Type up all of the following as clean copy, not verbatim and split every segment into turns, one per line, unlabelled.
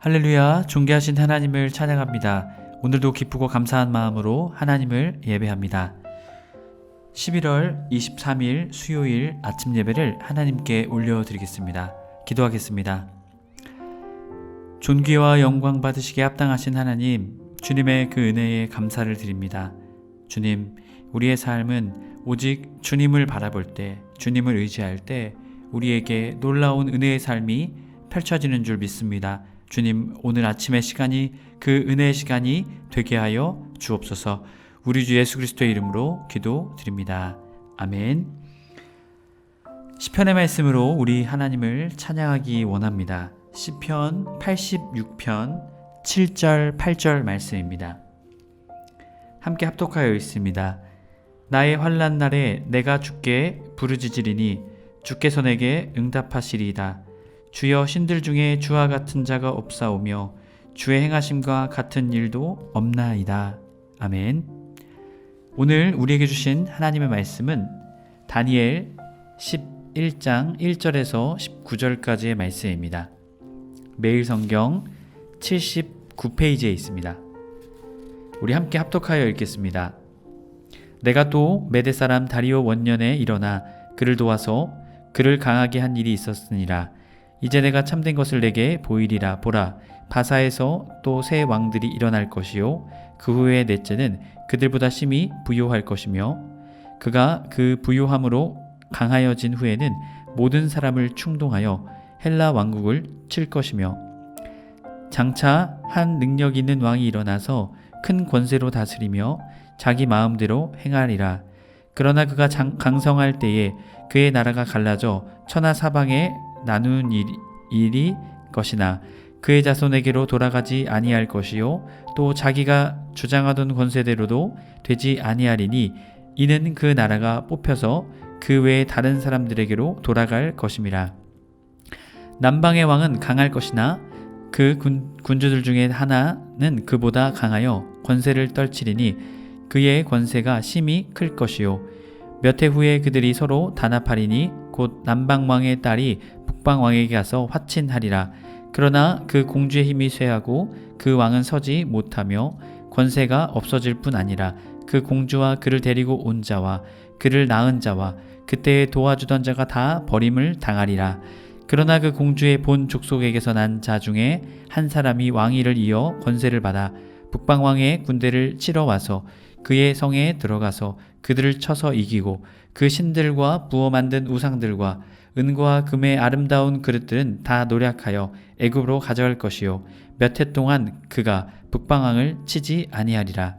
할렐루야, 존귀하신 하나님을 찬양합니다. 오늘도 기쁘고 감사한 마음으로 하나님을 예배합니다. 11월 23일 수요일 아침 예배를 하나님께 올려드리겠습니다. 기도하겠습니다. 존귀와 영광 받으시기에 합당하신 하나님, 주님의 그 은혜에 감사를 드립니다. 주님, 우리의 삶은 오직 주님을 바라볼 때, 주님을 의지할 때 우리에게 놀라운 은혜의 삶이 펼쳐지는 줄 믿습니다. 주님, 오늘 아침의 시간이 그 은혜의 시간이 되게 하여 주옵소서. 우리 주 예수 그리스도의 이름으로 기도드립니다. 아멘. 시편의 말씀으로 우리 하나님을 찬양하기 원합니다. 시편 86편 7절 8절 말씀입니다. 함께 합독하여 있습니다. 나의 환난 날에 내가 주께 부르짖으리니 주께서 내게 응답하시리이다. 주여, 신들 중에 주와 같은 자가 없사오며 주의 행하심과 같은 일도 없나이다. 아멘. 오늘 우리에게 주신 하나님의 말씀은 다니엘 11장 1절에서 19절까지의 말씀입니다. 매일 성경 79페이지에 있습니다. 우리 함께 합독하여 읽겠습니다. 내가 또 메대 사람 다리오 원년에 일어나 그를 도와서 그를 강하게 한 일이 있었으니라. 이제 내가 참된 것을 내게 보이리라. 보라, 바사에서 또 새 왕들이 일어날 것이요 그 후에 넷째는 그들보다 심히 부요할 것이며 그가 그 부요함으로 강하여진 후에는 모든 사람을 충동하여 헬라 왕국을 칠 것이며 장차 한 능력 있는 왕이 일어나서 큰 권세로 다스리며 자기 마음대로 행하리라. 그러나 그가 강성할 때에 그의 나라가 갈라져 천하 사방에 나누는 일이 것이나 그의 자손에게로 돌아가지 아니할 것이요 또 자기가 주장하던 권세대로도 되지 아니하리니 이는 그 나라가 뽑혀서 그 외의 다른 사람들에게로 돌아갈 것임이라. 남방의 왕은 강할 것이나 그 군주들 중에 하나는 그보다 강하여 권세를 떨치리니 그의 권세가 심히 클 것이요 몇 해 후에 그들이 서로 단합하리니 곧 남방왕의 딸이 북방왕에게 가서 화친하리라. 그러나 그 공주의 힘이 쇠하고 그 왕은 서지 못하며 권세가 없어질 뿐 아니라 그 공주와 그를 데리고 온 자와 그를 낳은 자와 그때에 도와주던 자가 다 버림을 당하리라. 그러나 그 공주의 본 족속에게서 난 자 중에 한 사람이 왕위를 이어 권세를 받아 북방왕의 군대를 치러 와서 그의 성에 들어가서 그들을 쳐서 이기고 그 신들과 부어 만든 우상들과 은과 금의 아름다운 그릇들은 다 노략하여 애굽으로 가져갈 것이요 몇 해 동안 그가 북방왕을 치지 아니하리라.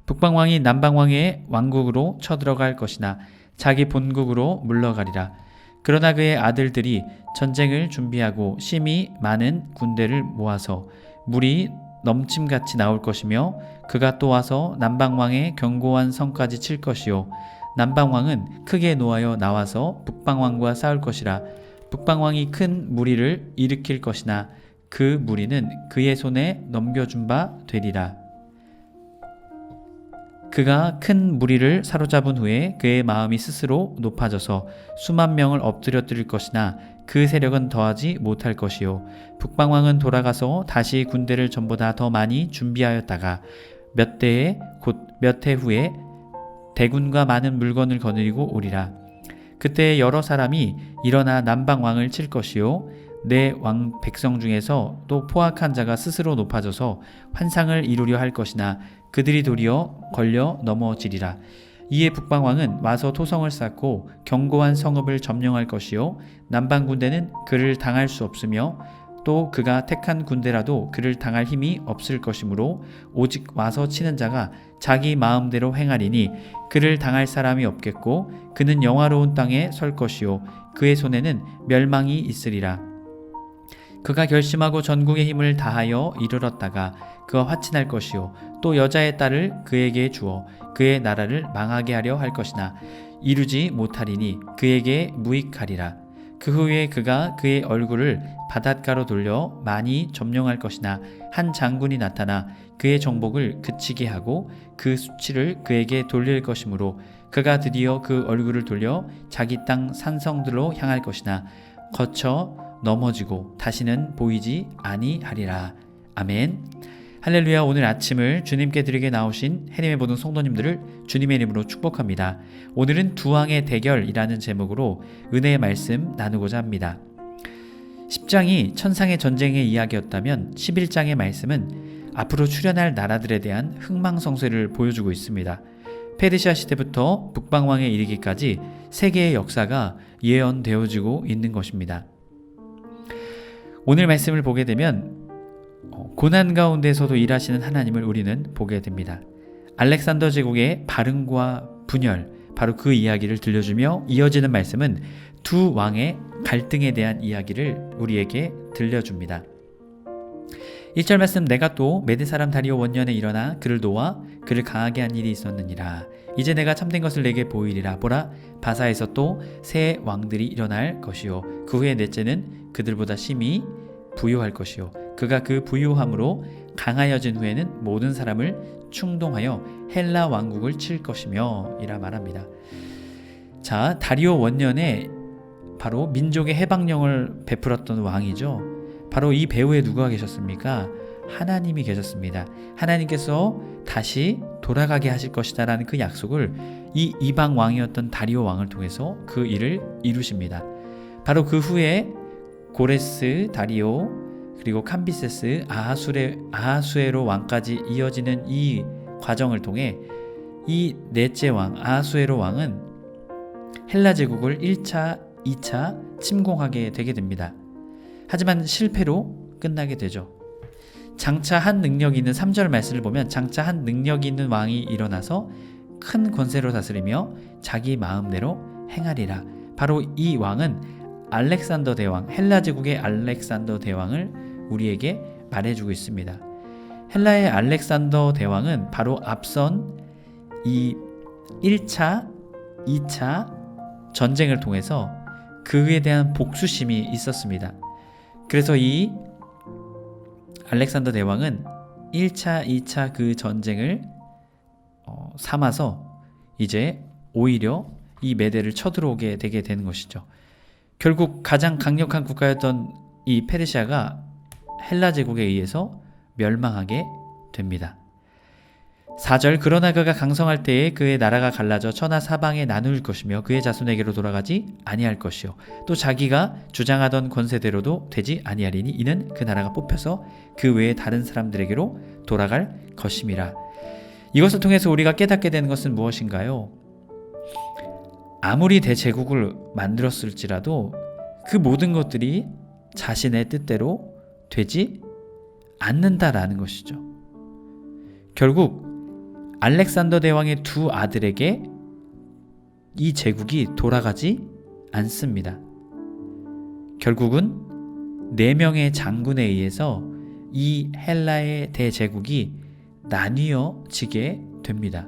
북방왕이 남방왕의 왕국으로 쳐들어갈 것이나 자기 본국으로 물러가리라. 그러나 그의 아들들이 전쟁을 준비하고 심히 많은 군대를 모아서 물이 넘침같이 나올 것이며 그가 또 와서 남방왕의 견고한 성까지 칠 것이요 남방왕은 크게 노하여 나와서 북방왕과 싸울 것이라. 북방왕이 큰 무리를 일으킬 것이나 그 무리는 그의 손에 넘겨준 바 되리라. 그가 큰 무리를 사로잡은 후에 그의 마음이 스스로 높아져서 수만 명을 엎드려뜨릴 것이나 그 세력은 더하지 못할 것이요 북방왕은 돌아가서 다시 군대를 전보다 더 많이 준비하였다가 몇 해 후에 대군과 많은 물건을 거느리고 오리라. 그때 여러 사람이 일어나 남방왕을 칠 것이요 내 왕 백성 중에서 또 포악한 자가 스스로 높아져서 환상을 이루려 할 것이나 그들이 도리어 걸려 넘어지리라. 이에 북방왕은 와서 토성을 쌓고 견고한 성읍을 점령할 것이요 남방 군대는 그를 당할 수 없으며 또 그가 택한 군대라도 그를 당할 힘이 없을 것이므로 오직 와서 치는 자가 자기 마음대로 행하리니 그를 당할 사람이 없겠고 그는 영화로운 땅에 설 것이요 그의 손에는 멸망이 있으리라. 그가 결심하고 전국의 힘을 다하여 이르렀다가 그가 화친할 것이요 또 여자의 딸을 그에게 주어 그의 나라를 망하게 하려 할 것이나 이루지 못하리니 그에게 무익하리라. 그 후에 그가 그의 얼굴을 바닷가로 돌려 많이 점령할 것이나 한 장군이 나타나 그의 정복을 그치게 하고 그 수치를 그에게 돌릴 것이므로 그가 드디어 그 얼굴을 돌려 자기 땅 산성들로 향할 것이나 거쳐 넘어지고 다시는 보이지 아니하리라. 아멘. 할렐루야. 오늘 아침을 주님께 드리게 나오신 해림의 모든 성도님들을 주님의 이름으로 축복합니다. 오늘은 두 왕의 대결이라는 제목으로 은혜의 말씀 나누고자 합니다. 10장이 천상의 전쟁의 이야기였다면 11장의 말씀은 앞으로 출현할 나라들에 대한 흥망성쇠를 보여주고 있습니다. 페르시아 시대부터 북방왕에 이르기까지 세계의 역사가 예언되어지고 있는 것입니다. 오늘 말씀을 보게 되면 고난 가운데서도 일하시는 하나님을 우리는 보게 됩니다. 알렉산더 제국의 발흥과 분열, 바로 그 이야기를 들려주며 이어지는 말씀은 두 왕의 갈등에 대한 이야기를 우리에게 들려줍니다. 1절 말씀, 내가 또 메대 사람 다리오 원년에 일어나 그를 놓아 그를 강하게 한 일이 있었느니라. 이제 내가 참된 것을 내게 보이리라. 보라, 바사에서 또 새 왕들이 일어날 것이요 그 후에 넷째는 그들보다 심히 부요할 것이요 그가 그 부요함으로 강하여진 후에는 모든 사람을 충동하여 헬라 왕국을 칠 것이며 이라 말합니다. 자, 다리오 원년에 바로 민족의 해방령을 베풀었던 왕이죠. 바로 이 배후에 누가 계셨습니까? 하나님이 계셨습니다. 하나님께서 다시 돌아가게 하실 것이다 라는 그 약속을 이 이방 왕이었던 다리오 왕을 통해서 그 일을 이루십니다. 바로 그 후에 고레스, 다리오, 그리고 캄비세스, 아하수에로 왕까지 이어지는 이 과정을 통해 이 넷째 왕 아하수에로 왕은 헬라 제국을 1차, 2차 침공하게 되게 됩니다. 하지만 실패로 끝나게 되죠. 장차 한 능력이 있는 3절 말씀을 보면 장차 한 능력이 있는 왕이 일어나서 큰 권세로 다스리며 자기 마음대로 행하리라. 바로 이 왕은 알렉산더 대왕, 헬라 제국의 알렉산더 대왕을 우리에게 말해주고 있습니다. 헬라의 알렉산더 대왕은 바로 앞선 이 1차, 2차 전쟁을 통해서 그에 대한 복수심이 있었습니다. 그래서 이 알렉산더 대왕은 1차, 2차 그 전쟁을 삼아서 이제 오히려 이 메대를 쳐들어오게 되게 되는 것이죠. 결국 가장 강력한 국가였던 이 페르시아가 헬라 제국에 의해서 멸망하게 됩니다. 4절, 그러나 그가 강성할 때에 그의 나라가 갈라져 천하 사방에 나눌 것이며 그의 자손에게로 돌아가지 아니할 것이요 또 자기가 주장하던 권세대로도 되지 아니하리니 이는 그 나라가 뽑혀서 그 외에 다른 사람들에게로 돌아갈 것임이라. 이것을 통해서 우리가 깨닫게 되는 것은 무엇인가요? 아무리 대제국을 만들었을지라도 그 모든 것들이 자신의 뜻대로 되지 않는다라는 것이죠. 결국 알렉산더 대왕의 두 아들에게 이 제국이 돌아가지 않습니다. 결국은 4명의 장군에 의해서 이 헬라의 대제국이 나뉘어지게 됩니다.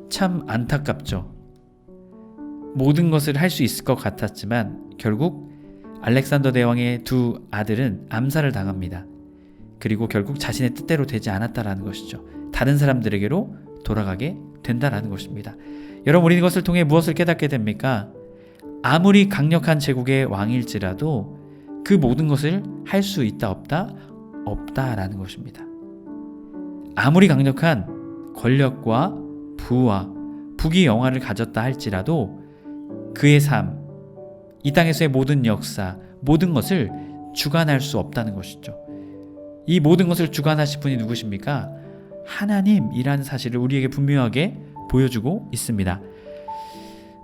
참 안타깝죠. 모든 것을 할 수 있을 것 같았지만 결국 알렉산더 대왕의 두 아들은 암살을 당합니다. 그리고 결국 자신의 뜻대로 되지 않았다라는 것이죠. 다른 사람들에게로 돌아가게 된다라는 것입니다. 여러분, 우리는 이것을 통해 무엇을 깨닫게 됩니까? 아무리 강력한 제국의 왕일지라도 그 모든 것을 할 수 있다 없다? 없다라는 것입니다. 아무리 강력한 권력과 부와 부귀 영화를 가졌다 할지라도 그의 삶, 이 땅에서의 모든 역사, 모든 것을 주관할 수 없다는 것이죠. 이 모든 것을 주관하실 분이 누구십니까? 하나님이라는 사실을 우리에게 분명하게 보여주고 있습니다.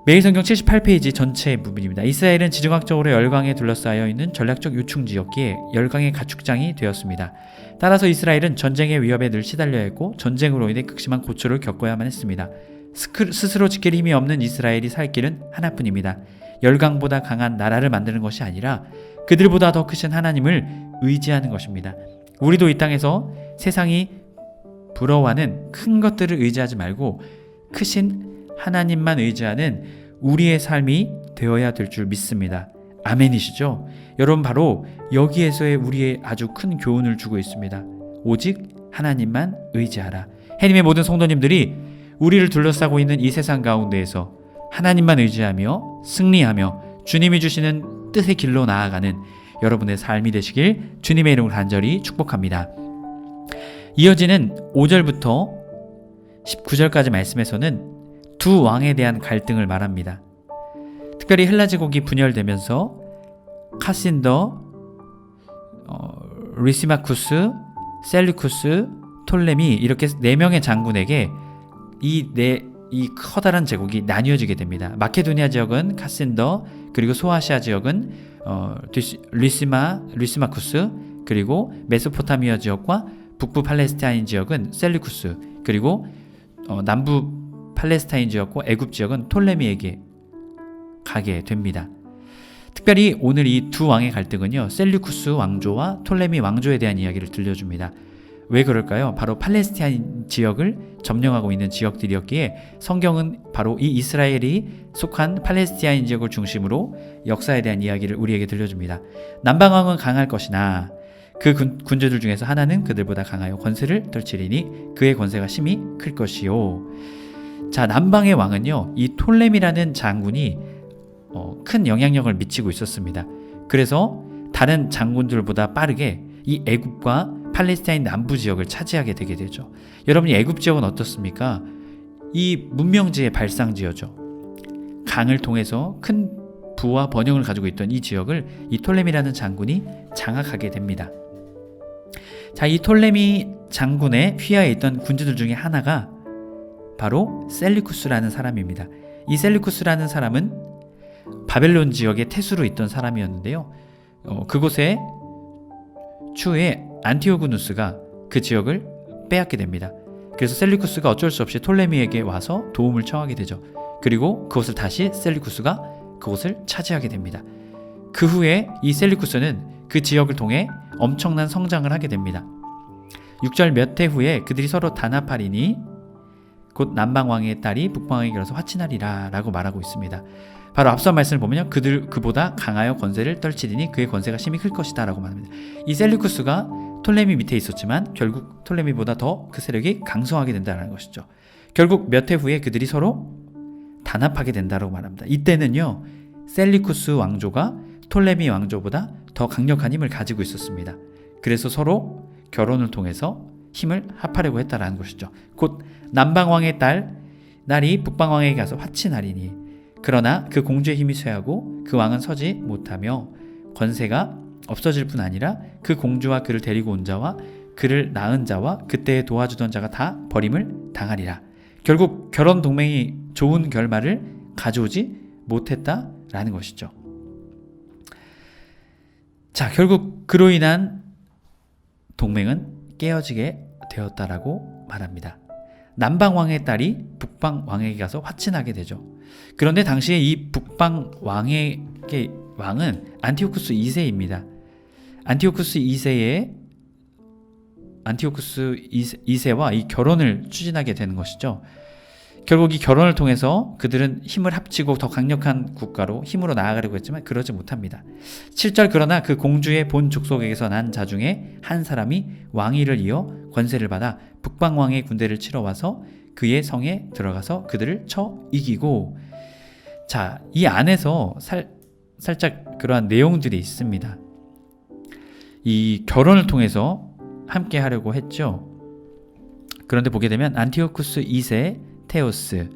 매일성경 78페이지 전체 부분입니다. 이스라엘은 지정학적으로 열강에 둘러싸여 있는 전략적 요충지였기에 열강의 가축장이 되었습니다. 따라서 이스라엘은 전쟁의 위협에 늘 시달려야 했고 전쟁으로 인해 극심한 고초를 겪어야만 했습니다. 스스로 지킬 힘이 없는 이스라엘이 살 길은 하나뿐입니다. 열강보다 강한 나라를 만드는 것이 아니라 그들보다 더 크신 하나님을 의지하는 것입니다. 우리도 이 땅에서 세상이 부러워하는 큰 것들을 의지하지 말고 크신 하나님만 의지하는 우리의 삶이 되어야 될 줄 믿습니다. 아멘이시죠? 여러분, 바로 여기에서의 우리의 아주 큰 교훈을 주고 있습니다. 오직 하나님만 의지하라. 해님의 모든 성도님들이 우리를 둘러싸고 있는 이 세상 가운데에서 하나님만 의지하며 승리하며 주님이 주시는 뜻의 길로 나아가는 여러분의 삶이 되시길 주님의 이름으로 간절히 축복합니다. 이어지는 5절부터 19절까지 말씀에서는 두 왕에 대한 갈등을 말합니다. 특별히 헬라 제국이 분열되면서 카신더, 리시마쿠스, 셀루쿠스, 톨레미 이렇게 4명의 장군에게 이 커다란 제국이 나뉘어지게 됩니다. 마케도니아 지역은 카신더, 그리고 소아시아 지역은 리시마쿠스, 그리고 메소포타미아 지역과 북부 팔레스타인 지역은 셀루쿠스, 그리고 남부 팔레스타인 지역과 애굽 지역은 톨레미에게 가게 됩니다. 특별히 오늘 이 두 왕의 갈등은요, 셀루쿠스 왕조와 톨레미 왕조에 대한 이야기를 들려줍니다. 왜 그럴까요? 바로 팔레스타인 지역을 점령하고 있는 지역들이었기에 성경은 바로 이 이스라엘이 속한 팔레스타인 지역을 중심으로 역사에 대한 이야기를 우리에게 들려줍니다. 남방왕은 강할 것이나 그 군주들 중에서 하나는 그들보다 강하여 권세를 떨치리니 그의 권세가 심히 클 것이요. 자, 남방의 왕은요, 이 톨레미라는 장군이 큰 영향력을 미치고 있었습니다. 그래서 다른 장군들보다 빠르게 이 애굽과 팔레스타인 남부 지역을 차지하게 되게 되죠. 여러분이 애굽 지역은 어떻습니까? 이 문명지의 발상지어죠. 강을 통해서 큰 부와 번영을 가지고 있던 이 지역을 이 톨레미라는 장군이 장악하게 됩니다. 자, 이 톨레미 장군의 휘하에 있던 군주들 중에 하나가 바로 셀루쿠스라는 사람입니다. 이 셀루쿠스라는 사람은 바벨론 지역의 태수로 있던 사람이었는데요. 그곳에 추후에 안티오구누스가 그 지역을 빼앗게 됩니다. 그래서 셀루쿠스가 어쩔 수 없이 톨레미에게 와서 도움을 청하게 되죠. 그리고 그것을 다시 셀루쿠스가 그곳을 차지하게 됩니다. 그 후에 이 셀루쿠스는 그 지역을 통해 엄청난 성장을 하게 됩니다. 6절 몇 해 후에 그들이 서로 단합하리니 곧 남방왕의 딸이 북방왕에게 가서 화친하리라 라고 말하고 있습니다. 바로 앞서 말씀을 보면요, 그보다 강하여 권세를 떨치리니 그의 권세가 심히 클 것이다 라고 말합니다. 이 셀루쿠스가 톨레미 밑에 있었지만 결국 톨레미보다 더 그 세력이 강성하게 된다는 것이죠. 결국 몇 해 후에 그들이 서로 단합하게 된다고 말합니다. 이때는요, 셀루쿠스 왕조가 톨레미 왕조보다 더 강력한 힘을 가지고 있었습니다. 그래서 서로 결혼을 통해서 힘을 합하려고 했다라는 것이죠. 곧 남방왕의 딸이 북방왕에게 가서 화친하리니 그러나 그 공주의 힘이 쇠하고 그 왕은 서지 못하며 권세가 없어질 뿐 아니라 그 공주와 그를 데리고 온 자와 그를 낳은 자와 그때 도와주던 자가 다 버림을 당하리라. 결국 결혼 동맹이 좋은 결말을 가져오지 못했다라는 것이죠. 자, 결국 그로 인한 동맹은 깨어지게 되었다라고 말합니다. 남방왕의 딸이 북방왕에게 가서 화친하게 되죠. 그런데 당시에 이 북방왕의 왕은 안티오쿠스 2세입니다. 안티오쿠스 2세와 이 결혼을 추진하게 되는 것이죠. 결국 이 결혼을 통해서 그들은 힘을 합치고 더 강력한 국가로 힘으로 나아가려고 했지만 그러지 못합니다. 7절 그러나 그 공주의 본 족속에게서 난 자 중에 한 사람이 왕위를 이어 권세를 받아 북방왕의 군대를 치러 와서 그의 성에 들어가서 그들을 쳐 이기고, 자, 이 안에서 살짝 그러한 내용들이 있습니다. 이 결혼을 통해서 함께 하려고 했죠. 그런데 보게 되면 안티오쿠스 2세 테오스,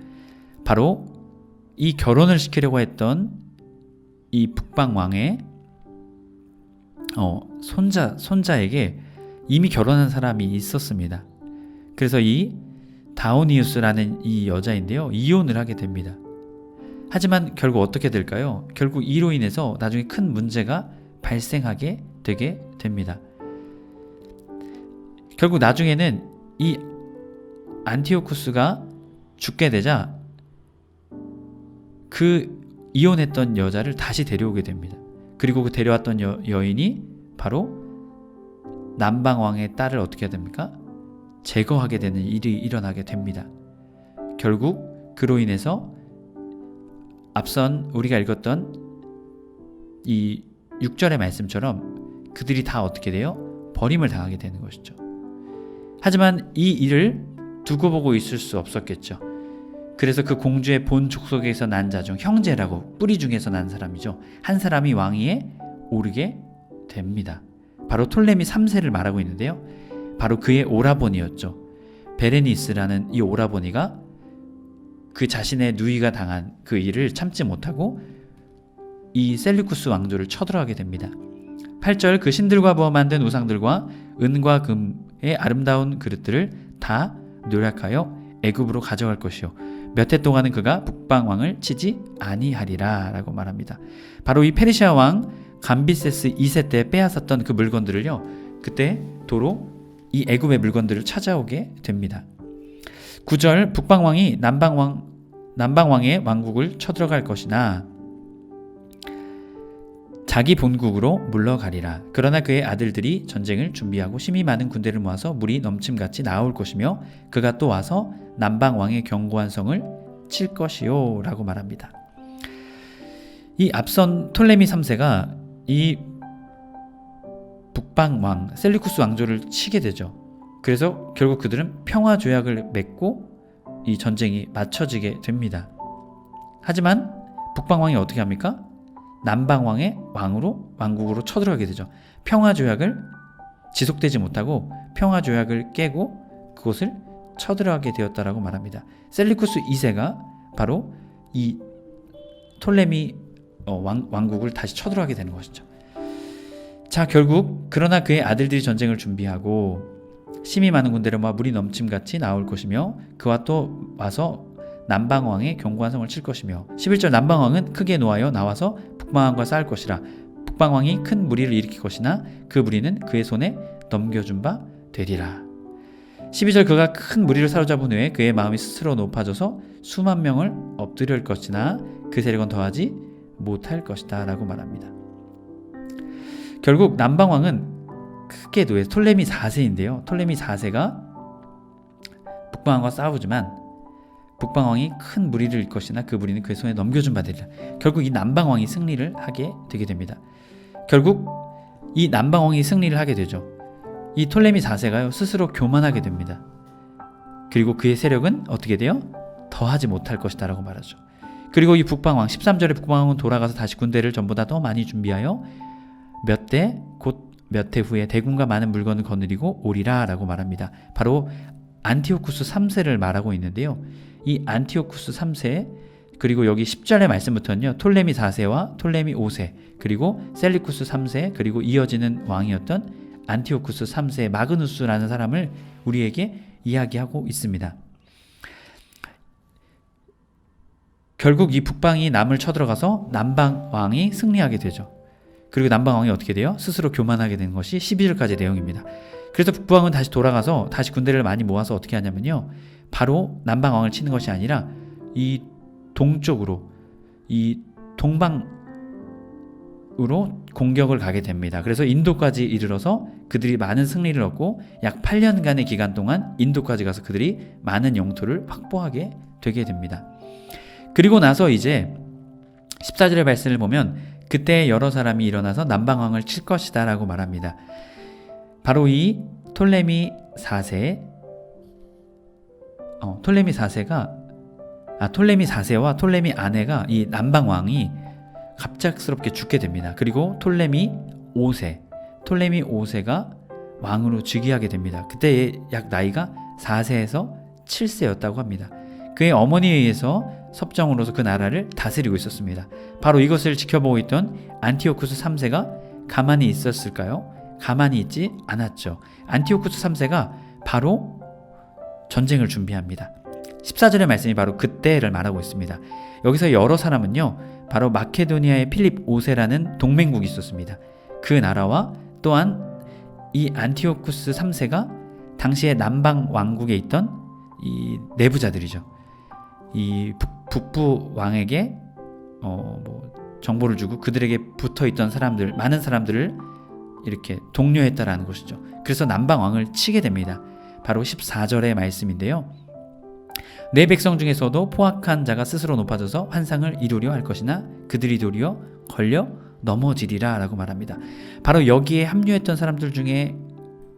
바로 이 결혼을 시키려고 했던 이 북방왕의 손자에게 이미 결혼한 사람이 있었습니다. 그래서 이 다오니우스라는 이 여자인데요, 이혼을 하게 됩니다. 하지만 결국 어떻게 될까요? 결국 이로 인해서 나중에 큰 문제가 발생하게 되게 됩니다. 결국 나중에는 이 안티오쿠스가 죽게 되자 그 이혼했던 여자를 다시 데려오게 됩니다. 그리고 그 데려왔던 여인이 바로 남방왕의 딸을 어떻게 해야 됩니까? 제거하게 되는 일이 일어나게 됩니다. 결국 그로 인해서 앞선 우리가 읽었던 이 6절의 말씀처럼 그들이 다 어떻게 돼요? 버림을 당하게 되는 것이죠. 하지만 이 일을 두고 보고 있을 수 없었겠죠. 그래서 그 공주의 본 족속에서 난 자 중 형제라고 뿌리 중에서 난 사람이죠. 한 사람이 왕위에 오르게 됩니다. 바로 톨레미 3세를 말하고 있는데요. 바로 그의 오라버니였죠. 베레니스라는 이 오라버니가 그 자신의 누이가 당한 그 일을 참지 못하고 이 셀류쿠스 왕조를 쳐들어가게 됩니다. 8절 그 신들과 부어 만든 우상들과 은과 금의 아름다운 그릇들을 다 노략하여 애굽으로 가져갈 것이요 몇 해 동안은 그가 북방 왕을 치지 아니하리라 라고 말합니다. 바로 이 페르시아 왕 감비세스 2세 때 빼앗았던 그 물건들을요, 그때 도로 이 애굽의 물건들을 찾아오게 됩니다. 9절 북방 왕이 남방 왕의 왕국을 쳐들어갈 것이나 자기 본국으로 물러가리라. 그러나 그의 아들들이 전쟁을 준비하고 심히 많은 군대를 모아서 물이 넘침같이 나올 것이며 그가 또 와서 남방 왕의 견고한 성을 칠 것이요 라고 말합니다. 이 앞선 톨레미 3세가 이 북방 왕 셀류쿠스 왕조를 치게 되죠. 그래서 결국 그들은 평화 조약을 맺고 이 전쟁이 맞춰지게 됩니다. 하지만 북방 왕이 어떻게 합니까? 남방 왕의 왕국으로 쳐들어가게 되죠. 평화 조약을 지속되지 못하고 평화 조약을 깨고 그곳을 쳐들어가게 되었다라고 말합니다. 셀류쿠스 2세가 바로 이 톨레미 왕국을 다시 쳐들어가게 되는 것이죠. 자, 결국 그러나 그의 아들들이 전쟁을 준비하고 심히 많은 군대를 모아 물이 넘침같이 나올 것이며 그와 또 와서 남방왕의 견고한 성을 칠 것이며 11절 남방왕은 크게 노하여 나와서 북방왕과 싸울 것이라. 북방왕이 큰 무리를 일으킬 것이나 그 무리는 그의 손에 넘겨준 바 되리라. 12절 그가 큰 무리를 사로잡은 후에 그의 마음이 스스로 높아져서 수만 명을 엎드릴 것이나 그 세력은 더하지 못할 것이다 라고 말합니다. 결국 남방왕은 크게 노해 톨레미 4세인데요. 톨레미 4세가 북방왕과 싸우지만 북방왕이 큰 무리를 일으킬 것이나 그 무리는 그의 손에 넘겨준 바 되리라. 결국 이 남방왕이 승리를 하게 되게 됩니다. 결국 이 남방왕이 승리를 하게 되죠. 이 톨레미 4세가요 스스로 교만하게 됩니다. 그리고 그의 세력은 어떻게 돼요? 더하지 못할 것이다 라고 말하죠. 그리고 이 북방왕 13절에 북방왕은 돌아가서 다시 군대를 전보다 더 많이 준비하여 곧 몇 해 후에 대군과 많은 물건을 거느리고 오리라 라고 말합니다. 바로 안티오쿠스 3세를 말하고 있는데요. 이 안티오쿠스 3세 그리고 여기 10절의 말씀부터는요 톨레미 4세와 톨레미 5세 그리고 셀리쿠스 3세 그리고 이어지는 왕이었던 안티오쿠스 3세의 마그누스라는 사람을 우리에게 이야기하고 있습니다. 결국 이 북방이 남을 쳐들어가서 남방왕이 승리하게 되죠. 그리고 남방왕이 어떻게 돼요? 스스로 교만하게 되는 것이 12절까지 내용입니다. 그래서 북방은 다시 돌아가서 다시 군대를 많이 모아서 어떻게 하냐면요, 바로 남방왕을 치는 것이 아니라 이 동쪽으로 이 동방으로 공격을 가게 됩니다. 그래서 인도까지 이르러서 그들이 많은 승리를 얻고 약 8년간의 기간 동안 인도까지 가서 그들이 많은 영토를 확보하게 되게 됩니다. 그리고 나서 이제 14절의 말씀을 보면 그때 여러 사람이 일어나서 남방왕을 칠 것이다 라고 말합니다. 바로 이 톨레미 4세와 톨레미 아내가 이 남방왕이 갑작스럽게 죽게 됩니다. 그리고 톨레미 5세가 왕으로 즉위하게 됩니다. 그때 약 나이가 4세에서 7세였다고 합니다. 그의 어머니에 의해서 섭정으로서 그 나라를 다스리고 있었습니다. 바로 이것을 지켜보고 있던 안티오쿠스 3세가 가만히 있었을까요? 가만히 있지 않았죠. 안티오쿠스 3세가 바로 전쟁을 준비합니다. 14절의 말씀이 바로 그때를 말하고 있습니다. 여기서 여러 사람은요, 바로 마케도니아의 필립 5세라는 동맹국이 있었습니다. 그 나라와 또한 이 안티오쿠스 3세가 당시에 남방 왕국에 있던 이 내부자들이죠. 이 북부 왕에게 정보를 주고 그들에게 붙어있던 사람들, 많은 사람들을 이렇게 독려했다라는 것이죠. 그래서 남방 왕을 치게 됩니다. 바로 14절의 말씀인데요. 내 백성 중에서도 포악한 자가 스스로 높아져서 환상을 이루려 할 것이나 그들이 도리어 걸려 넘어지리라 라고 말합니다. 바로 여기에 합류했던 사람들 중에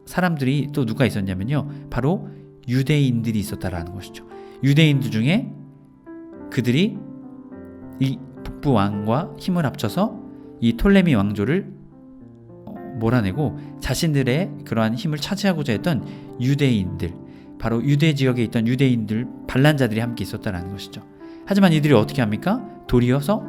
사람들이 또 누가 있었냐면요, 바로 유대인들이 있었다라는 것이죠. 유대인들 중에 그들이 이 북부 왕과 힘을 합쳐서 이 톨레미 왕조를 몰아내고 자신들의 그러한 힘을 차지하고자 했던 유대인들, 바로 유대 지역에 있던 유대인들, 반란자들이 함께 있었다는 것이죠. 하지만 이들이 어떻게 합니까? 도리어서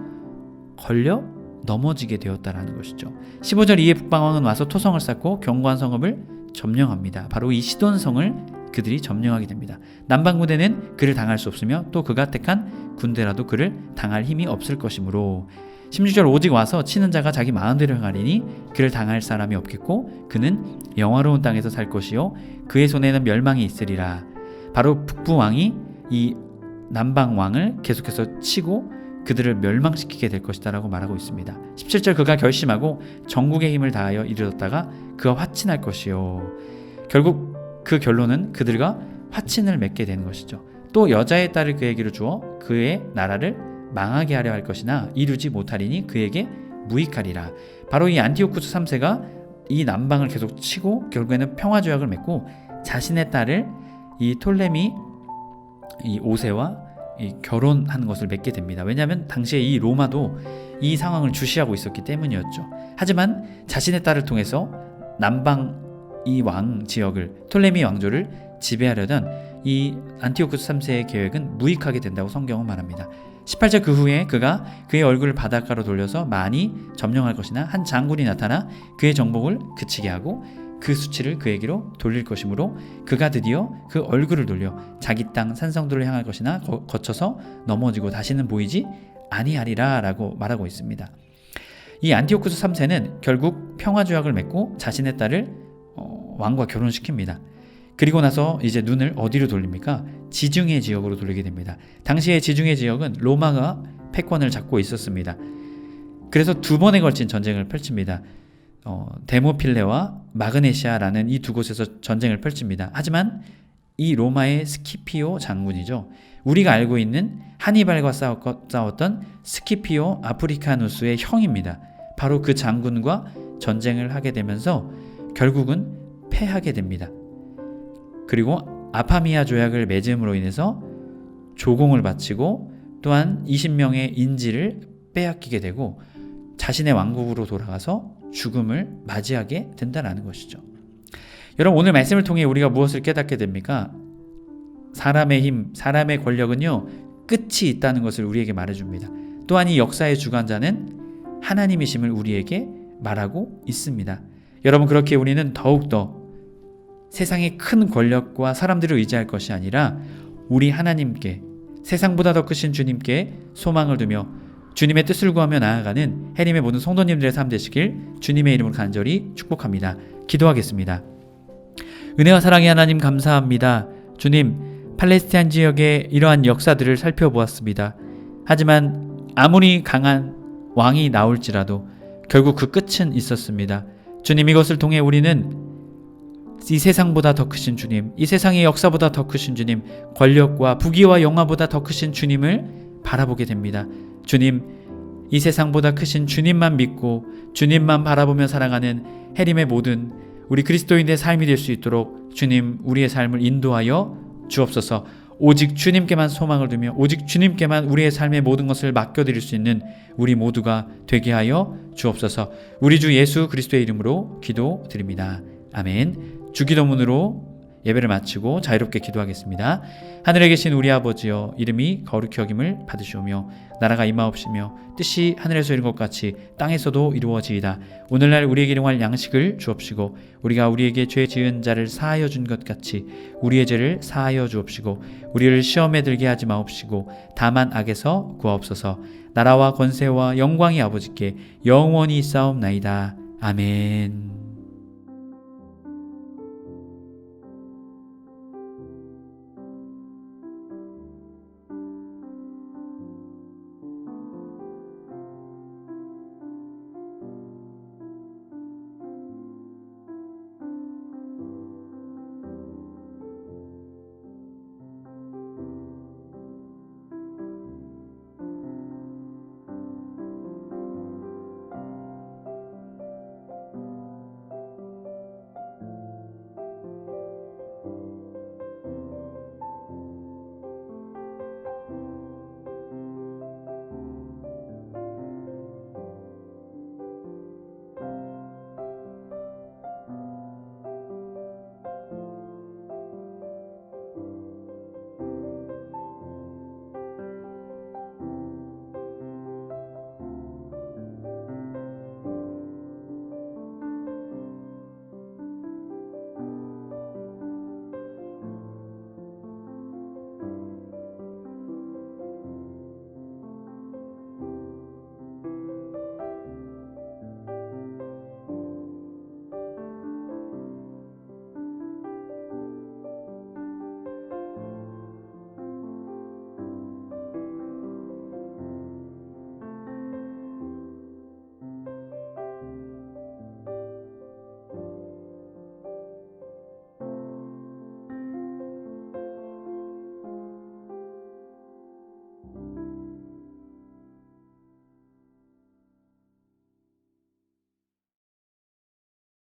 걸려 넘어지게 되었다는 것이죠. 15절 이에 북방왕은 와서 토성을 쌓고 견고한 성읍을 점령합니다. 바로 이 시돈성을 그들이 점령하게 됩니다. 남방군대는 그를 당할 수 없으며 또 그가 택한 군대라도 그를 당할 힘이 없을 것이므로 16절 오직 와서 치는 자가 자기 마음대로 행하리니 그를 당할 사람이 없겠고 그는 영화로운 땅에서 살 것이요 그의 손에는 멸망이 있으리라. 바로 북부 왕이 이 남방 왕을 계속해서 치고 그들을 멸망시키게 될 것이다 라고 말하고 있습니다. 17절 그가 결심하고 전국의 힘을 다하여 이르렀다가 그가 화친할 것이요. 결국 그 결론은 그들과 화친을 맺게 되는 것이죠. 또 여자의 딸을 그에게로 주어 그의 나라를 망하게 하려 할 것이나 이루지 못하리니 그에게 무익하리라. 바로 이 안티오쿠스 3세가 이 남방을 계속 치고 결국에는 평화조약을 맺고 자신의 딸을 이 톨레미 이 5세와 이 결혼하는 것을 맺게 됩니다. 왜냐하면 당시에 이 로마도 이 상황을 주시하고 있었기 때문이었죠. 하지만 자신의 딸을 통해서 남방 이 왕 지역을 톨레미 왕조를 지배하려던 이 안티오쿠스 3세의 계획은 무익하게 된다고 성경은 말합니다. 18절 그 후에 그가 그의 얼굴을 바닷가로 돌려서 많이 점령할 것이나 한 장군이 나타나 그의 정복을 그치게 하고 그 수치를 그에게로 돌릴 것이므로 그가 드디어 그 얼굴을 돌려 자기 땅 산성들을 향할 것이나 거쳐서 넘어지고 다시는 보이지 아니하리라 라고 말하고 있습니다. 이 안티오쿠스 3세는 결국 평화조약을 맺고 자신의 딸을 왕과 결혼시킵니다. 그리고 나서 이제 눈을 어디로 돌립니까? 지중해 지역으로 돌리게 됩니다. 당시의 지중해 지역은 로마가 패권을 잡고 있었습니다. 그래서 두 번에 걸친 전쟁을 펼칩니다. 데모필레와 마그네시아라는 이 두 곳에서 전쟁을 펼칩니다. 하지만 이 로마의 스키피오 장군이죠. 우리가 알고 있는 하니발과 싸웠던 스키피오 아프리카누스의 형입니다. 바로 그 장군과 전쟁을 하게 되면서 결국은 패하게 됩니다. 그리고 아파미아 조약을 맺음으로 인해서 조공을 바치고 또한 20명의 인지를 빼앗기게 되고 자신의 왕국으로 돌아가서 죽음을 맞이하게 된다는 것이죠. 여러분 오늘 말씀을 통해 우리가 무엇을 깨닫게 됩니까? 사람의 힘, 사람의 권력은요 끝이 있다는 것을 우리에게 말해줍니다. 또한 이 역사의 주관자는 하나님이심을 우리에게 말하고 있습니다. 여러분 그렇게 우리는 더욱더 세상의 큰 권력과 사람들을 의지할 것이 아니라 우리 하나님께, 세상보다 더 크신 주님께 소망을 두며 주님의 뜻을 구하며 나아가는 해림의 모든 성도님들의 삶 되시길 주님의 이름으로 간절히 축복합니다. 기도하겠습니다. 은혜와 사랑의 하나님 감사합니다. 주님, 팔레스타인 지역의 이러한 역사들을 살펴보았습니다. 하지만 아무리 강한 왕이 나올지라도 결국 그 끝은 있었습니다. 주님, 이것을 통해 우리는 이 세상보다 더 크신 주님, 이 세상의 역사보다 더 크신 주님, 권력과 부귀와 영화보다 더 크신 주님을 바라보게 됩니다. 주님, 이 세상보다 크신 주님만 믿고 주님만 바라보며 살아가는 해림의 모든 우리 그리스도인의 삶이 될 수 있도록 주님, 우리의 삶을 인도하여 주옵소서. 오직 주님께만 소망을 두며 오직 주님께만 우리의 삶의 모든 것을 맡겨드릴 수 있는 우리 모두가 되게 하여 주옵소서. 우리 주 예수 그리스도의 이름으로 기도드립니다. 아멘. 주기도문으로 예배를 마치고 자유롭게 기도하겠습니다. 하늘에 계신 우리 아버지여, 이름이 거룩히 여김을 받으시오며 나라가 임하옵시며 뜻이 하늘에서 이룬 것 같이 땅에서도 이루어지이다. 오늘날 우리에게 일용할 양식을 주옵시고 우리가 우리에게 죄 지은 자를 사하여 준 것 같이 우리의 죄를 사하여 주옵시고 우리를 시험에 들게 하지 마옵시고 다만 악에서 구하옵소서. 나라와 권세와 영광이 아버지께 영원히 있사옵나이다. 아멘.